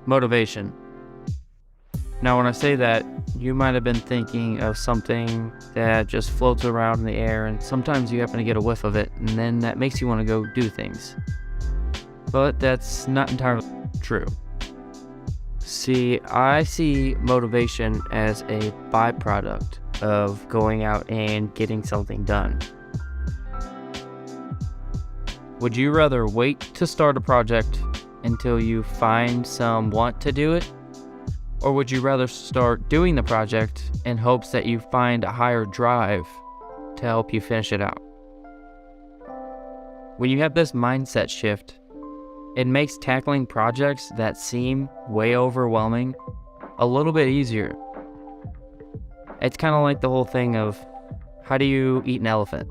Motivation. Now, when I say that, you might have been thinking of something that just floats around in the air, and sometimes you happen to get a whiff of it, and then that makes you want to go do things. But that's not entirely true. See, I see motivation as a byproduct of going out and getting something done. Would you rather wait to start a project until you find some want to do it? Or would you rather start doing the project in hopes that you find a higher drive to help you finish it out? When you have this mindset shift, it makes tackling projects that seem way overwhelming a little bit easier. It's kind of like the whole thing of, how do you eat an elephant?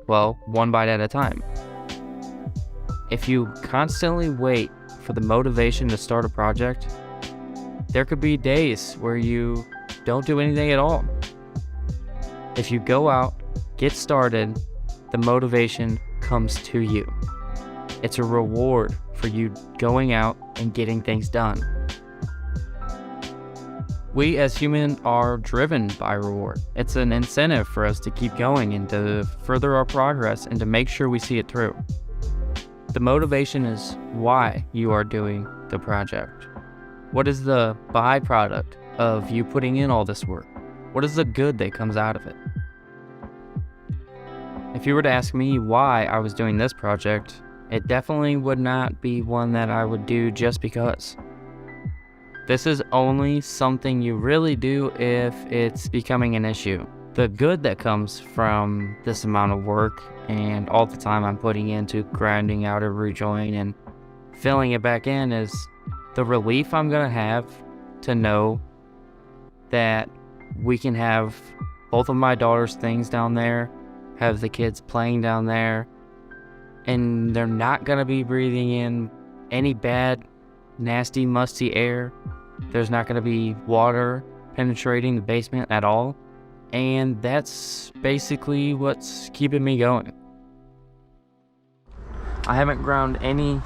Well, one bite at a time. If you constantly wait for the motivation to start a project, there could be days where you don't do anything at all. If you go out, get started, the motivation comes to you. It's a reward for you going out and getting things done. We as humans are driven by reward. It's an incentive for us to keep going and to further our progress and to make sure we see it through. The motivation is why you are doing the project. What is the byproduct of you putting in all this work? What is the good that comes out of it? If you were to ask me why I was doing this project, it definitely would not be one that I would do just because. This is only something you really do if it's becoming an issue. The good that comes from this amount of work and all the time I'm putting into grinding out every joint and filling it back in is the relief I'm gonna have to know that we can have both of my daughter's things down there, have the kids playing down there, and they're not gonna be breathing in any bad, nasty, musty air. There's not gonna be water penetrating the basement at all. And that's basically what's keeping me going. I haven't ground any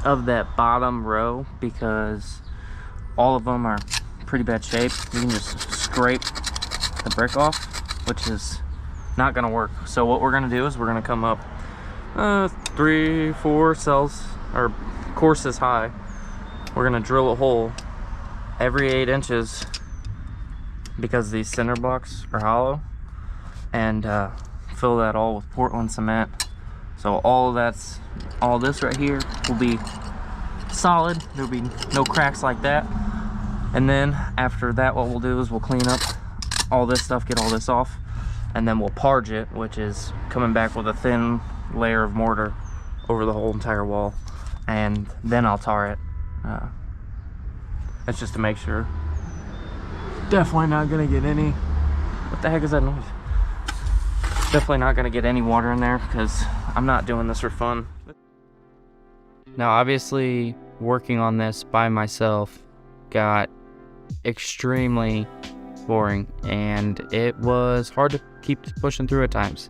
of that bottom row because all of them are pretty bad shape. You can just scrape the brick off, which is not gonna work. So what we're gonna do is we're gonna come up 3-4 cells or courses high. We're gonna drill a hole every 8 inches because these cinder blocks are hollow, and fill that all with Portland cement. So all this right here will be solid. There'll be no cracks like that. And then after that, what we'll do is we'll clean up all this stuff, get all this off, and then we'll parge it, which is coming back with a thin layer of mortar over the whole entire wall, and then I'll tar it. That's just to make sure. Definitely not gonna get any, what the heck is that noise? Definitely not gonna get any water in there because I'm not doing this for fun. Now obviously working on this by myself got extremely boring and it was hard to keep pushing through at times.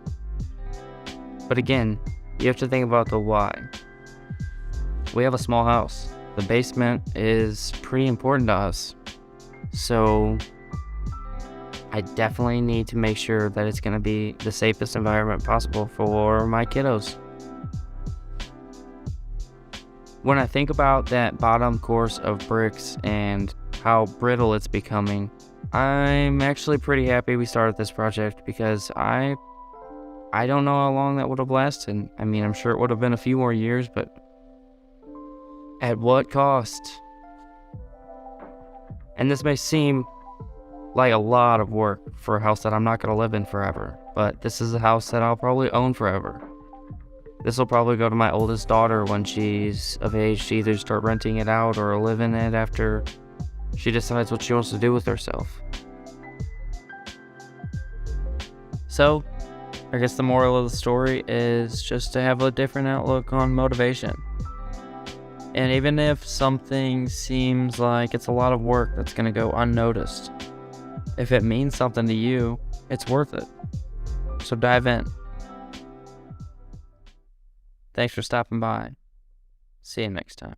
But again, you have to think about the why. We have a small house. The basement is pretty important to us. So I definitely need to make sure that it's going to be the safest environment possible for my kiddos. When I think about that bottom course of bricks and how brittle it's becoming, I'm actually pretty happy we started this project because I don't know how long that would have lasted. I mean, I'm sure it would have been a few more years, but at what cost? And this may seem like a lot of work for a house that I'm not going to live in forever, but this is a house that I'll probably own forever. This will probably go to my oldest daughter when she's of age to either start renting it out or live in it after she decides what she wants to do with herself. So, I guess the moral of the story is just to have a different outlook on motivation. And even if something seems like it's a lot of work that's going to go unnoticed, if it means something to you, it's worth it. So dive in. Thanks for stopping by. See you next time.